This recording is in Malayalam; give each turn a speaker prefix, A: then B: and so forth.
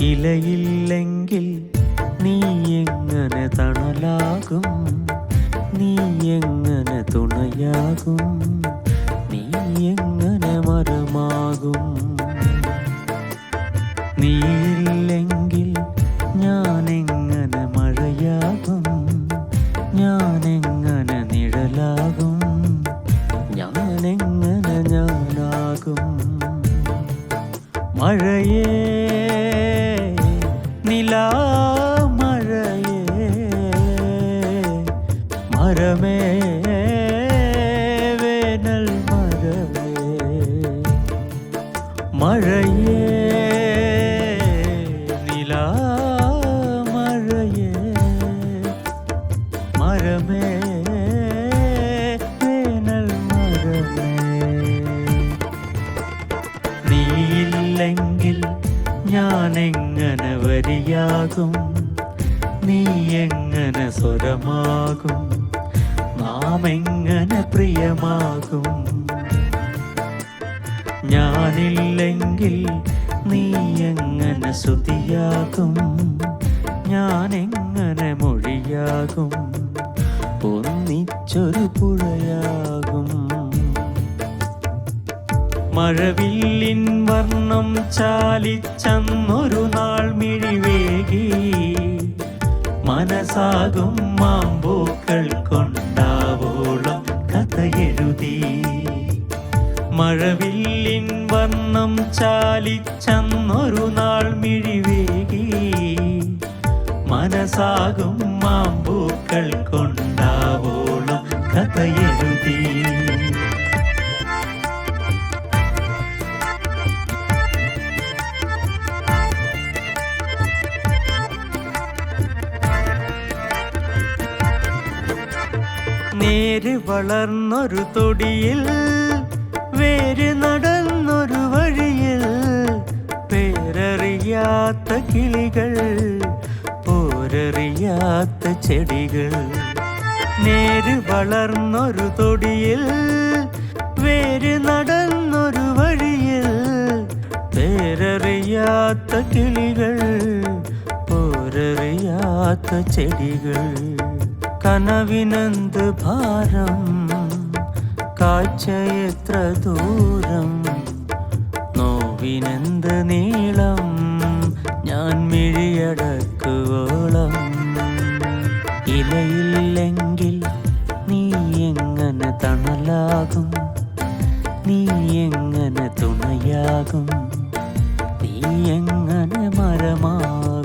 A: ഇലയില്ലെങ്കിൽ നീ എങ്ങനെ തണലാകും, നീ എങ്ങനെ തുണയാകും, നീ എങ്ങനെ മരമാകും. നീയില്ലെങ്കിൽ ഞാനെങ്ങനെ മഴയാകും, ഞാനെങ്ങനെ നിഴലാകും, ഞാനെങ്ങനെ ഞാനാകും. മഴയേ നിലാമഴയേ മരമേ വേനൽ മരമേ. മഴയേ നിലാമഴയേ മരമേ വേനൽ മരമേ. നീയില്ലെങ്കിൽ ഞാനെങ്ങനെ വരിയാകും, നീ എങ്ങനെ സ്വരമാകും, നാം എങ്ങനെ പ്രിയമാകും. ഞാനില്ലെങ്കിൽ നീ എങ്ങനെ ശ്രുതിയാകും, ഞാനെങ്ങനെ മൊഴിയാകും, ഒന്നിച്ചൊരു പുഴയാകും. മഴവില്ലിൻ വർണ്ണം ചാലിച്ചന്നൊരു നാൾ മിഴിവേകി, മനസ്സാകും മാമ്പൂക്കൾ കൊണ്ടാവോളം കഥയെഴുതി. മഴവില്ലിൻ വർണ്ണം ചാലിച്ചന്നൊരു നാൾ മിഴിവേകി, മനസ്സാകും മാമ്പൂക്കൾ കൊണ്ടാവോളം കഥയെഴുതി. നേര് വളർന്നൊരു തൊടിയിൽ, വേര് നടന്നൊരു വഴിയിൽ, പേരറിയാത്ത കിളികൾ, പോരറിയാത്ത ചെടികൾ. നേര് വളർന്നൊരു തൊടിയിൽ, വേര് നടന്നൊരു വഴിയിൽ, പേരറിയാത്ത കിളികൾ, പോരറിയാത്ത ചെടികൾ. കനവിനെന്ത് ഭാരം, കാഴ്ച എത്ര ദൂരം, നോവിനെന്ത് നീളം, ഞാൻ മിഴിയടക്കുവോളം. ഇലയില്ലെങ്കിൽ നീ എങ്ങനെ തണലാകും, നീ എങ്ങനെ തുണയാകും, നീ എങ്ങനെ മരമാകും.